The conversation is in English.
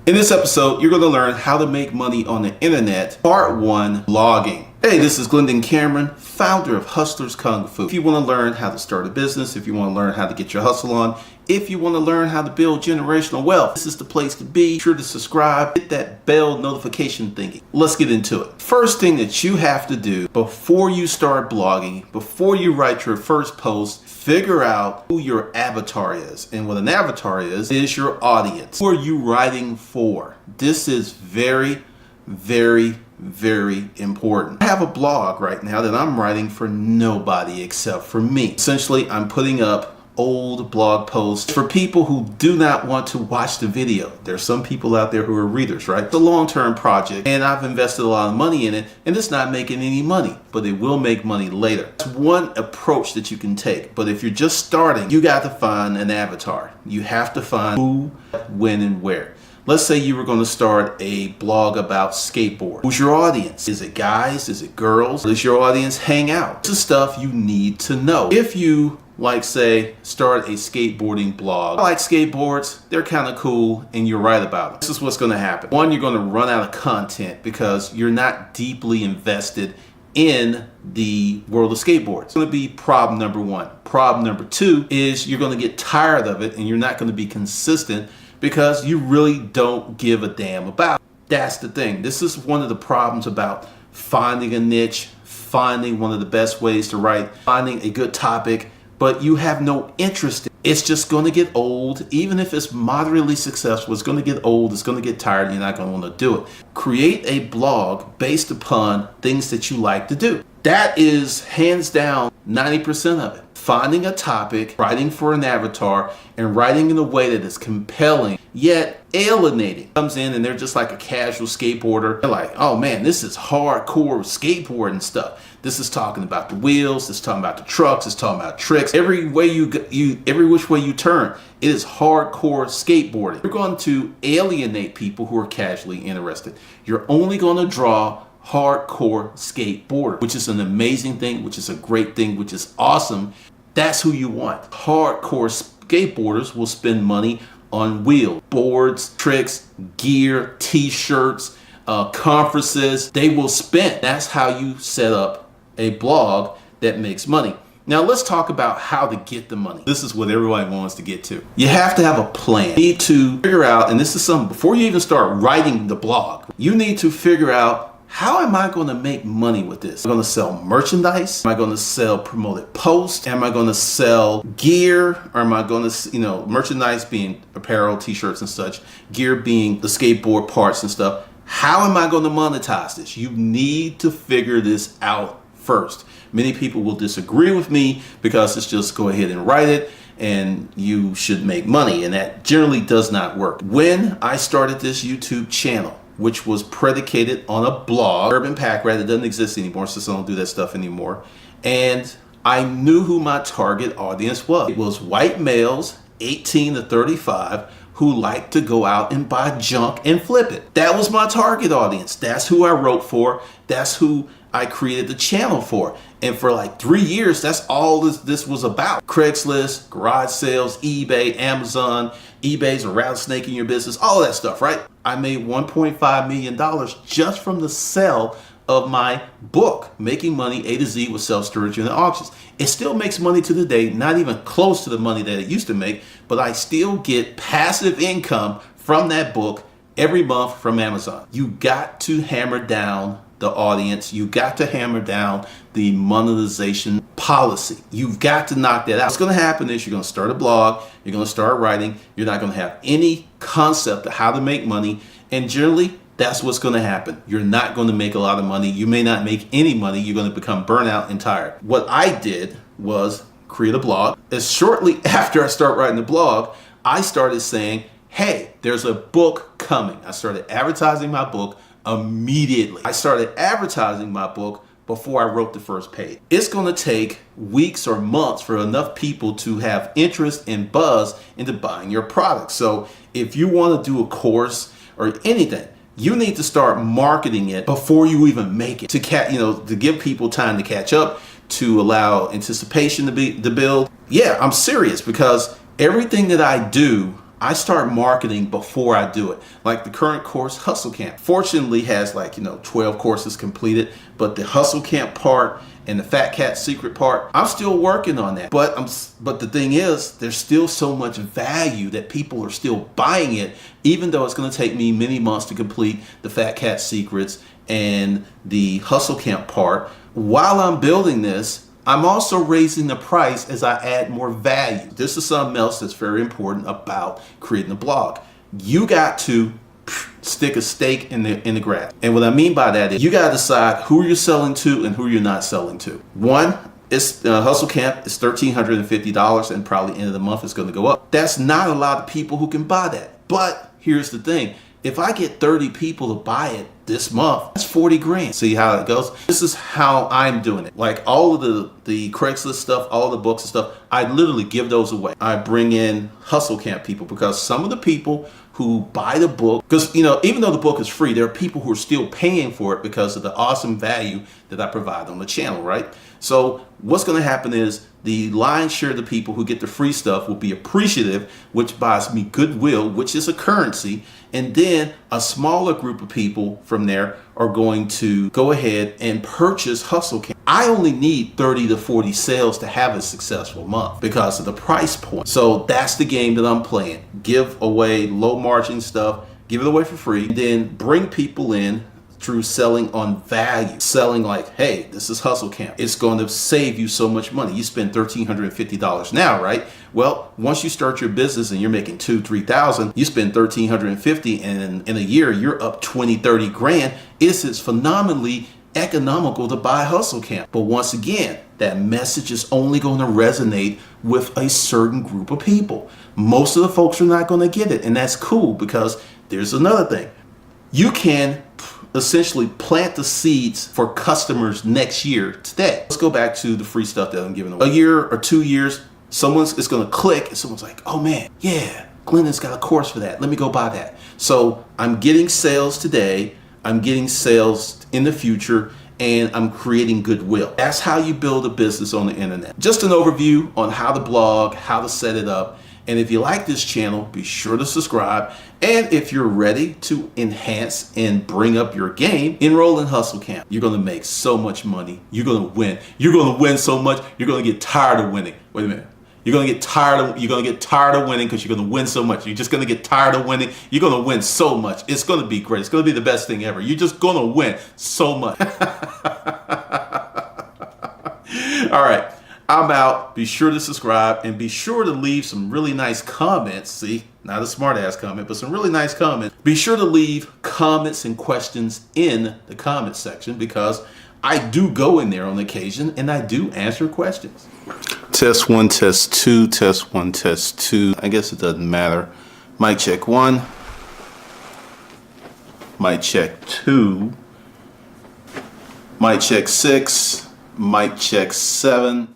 In this episode, you're going to learn how to make money on the internet. Part 1, blogging. Hey, this is Glendon Cameron, founder of Hustlers Kung Fu. If you want to learn how to start a business, if you want to learn how to get your hustle on, if you want to learn how to build generational wealth, this is the place to be. Be sure to subscribe, hit that bell notification thingy. Let's get into it. First thing that you have to do before you start blogging, before you write your first post, figure out who your avatar is. And what an avatar is your audience. Who are you writing for? This is very, very important. I have a blog right now that I'm writing for nobody except for me. Essentially, I'm putting up old blog posts for people who do not want to watch the video. There's some people out there who are readers, right? It's a long-term project and I've invested a lot of money in it and it's not making any money, but it will make money later. It's one approach that you can take, but if you're just starting, you got to find an avatar. You have to find who, when, and where. Let's say you were going to start a blog about skateboard. Who's your audience? Is it guys? Is it girls? Does your audience hang out? This is stuff you need to know. If you, like say, start a skateboarding blog. I like skateboards, they're kind of cool, and you're right about them. This is what's going to happen. One, you're going to run out of content because you're not deeply invested in the world of skateboards. It's going to be problem number one. Problem number two is you're going to get tired of it and you're not going to be consistent because you really don't give a damn about it. That's the thing. This is one of the problems about finding a niche, finding one of the best ways to write, finding a good topic, but you have no interest in it. It's just going to get old. Even if it's moderately successful, it's going to get old, it's going to get tired, and you're not going to want to do it. Create a blog based upon things that you like to do. That is hands down 90% of it. Finding a topic, writing for an avatar, and writing in a way that is compelling yet alienating. Comes in and they're just like a casual skateboarder. They're like, oh man, this is hardcore skateboarding stuff. This is talking about the wheels, this is talking about the trucks, it's talking about tricks. Every which way you turn, it is hardcore skateboarding. You're going to alienate people who are casually interested. You're only going to draw hardcore skateboarder, which is an amazing thing, which is a great thing, which is awesome. That's who you want. Hardcore skateboarders will spend money on wheels, boards, tricks, gear, t-shirts, conferences. They will spend. That's how you set up a blog that makes money. Now let's talk about how to get the money. This is what everybody wants to get to. You have to have a plan. You need to figure out, and this is something, before you even start writing the blog, you need to figure out, how am I going to make money with this? Am I going to sell merchandise? Am I going to sell promoted posts? Am I going to sell gear? Or am I going to, merchandise being apparel, t-shirts and such, gear being the skateboard parts and stuff. How am I going to monetize this? You need to figure this out first. Many people will disagree with me because it's just go ahead and write it and you should make money. And that generally does not work. When I started this YouTube channel, which was predicated on a blog, Urban Pack Rat, it doesn't exist anymore, since I don't do that stuff anymore. And I knew who my target audience was. It was white males, 18 to 35, who like to go out and buy junk and flip it. That was my target audience. That's who I wrote for. That's who I created the channel for. And for like 3 years, that's all this was about. Craigslist, garage sales, eBay, Amazon, eBay's a rattlesnake in your business, all that stuff, right? I made $1.5 million just from the sale of my book, Making Money A to Z with Self-Storage Unit Auctions. It still makes money to the day, not even close to the money that it used to make, but I still get passive income from that book every month from Amazon. You got to hammer down the audience. You got to hammer down the monetization policy. You've got to knock that out. What's going to happen is you're going to start a blog, you're going to start writing, you're not going to have any concept of how to make money, and generally that's what's going to happen. You're not going to make a lot of money. You may not make any money. You're going to become burnout and tired. What I did was create a blog. As shortly after I start writing the blog, I started saying, hey, there's a book coming. I started advertising my book immediately. I started advertising my book before I wrote the first page. It's going to take weeks or months for enough people to have interest and buzz into buying your product. So if you want to do a course or anything, you need to start marketing it before you even make it, to give people time to catch up, to allow anticipation to build. Yeah, I'm serious, because everything that I do I start marketing before I do it. Like the current course, Hustle Camp, fortunately has 12 courses completed, but the Hustle Camp part and the Fat Cat Secret part, I'm still working on that. But the thing is, there's still so much value that people are still buying it, even though it's going to take me many months to complete the Fat Cat Secrets and the Hustle Camp part. While I'm building this, I'm also raising the price as I add more value. This is something else that's very important about creating a blog. You got to stick a stake in the ground. And what I mean by that is you got to decide who you're selling to and who you're not selling to. One, it's Hustle Camp is $1,350, and probably end of the month it's going to go up. That's not a lot of people who can buy that. But here's the thing. If I get 30 people to buy it this month, that's 40 grand. See how it goes? This is how I'm doing it. Like all of the Craigslist stuff, all the books and stuff, I literally give those away. I bring in Hustle Camp people because some of the people who buy the book, because even though the book is free, there are people who are still paying for it because of the awesome value that I provide on the channel, right? So what's going to happen is the lion's share of the people who get the free stuff will be appreciative, which buys me goodwill, which is a currency. And then a smaller group of people from there are going to go ahead and purchase Hustle Camp. I only need 30 to 40 sales to have a successful month because of the price point. So that's the game that I'm playing. Give away low margin stuff, give it away for free, then bring people in through selling on value. Selling like, hey, this is Hustle Camp. It's going to save you so much money. You spend $1,350 now, right? Well, once you start your business and you're making $2,000, $3,000, you spend $1,350 and in a year you're up 20, 30 grand. It's phenomenally economical to buy Hustle Camp. But once again, that message is only going to resonate with a certain group of people. Most of the folks are not going to get it, and that's cool because there's another thing. You can essentially plant the seeds for customers next year today. Let's go back to the free stuff that I'm giving away. A year or 2 years, it's going to click and someone's like, oh man, yeah, Glennon's got a course for that. Let me go buy that. So I'm getting sales today. I'm getting sales in the future, and I'm creating goodwill. That's how you build a business on the internet. Just an overview on how to blog, how to set it up. And if you like this channel, be sure to subscribe. And if you're ready to enhance and bring up your game, enroll in Hustle Camp. You're going to make so much money. You're going to win. You're going to win so much. You're going to get tired of winning. Wait a minute. You're going to get tired of winning because you're going to win so much. You're just going to get tired of winning. You're going to win so much. It's going to be great. It's going to be the best thing ever. You're just going to win so much. All right. I'm out. Be sure to subscribe and be sure to leave some really nice comments. See, not a smart ass comment, but some really nice comments. Be sure to leave comments and questions in the comment section because I do go in there on occasion and I do answer questions. Test 1, test 2, test 1, test 2. I guess it doesn't matter. Mic check 1. Mic check 2. Mic check 6. Mic check 7.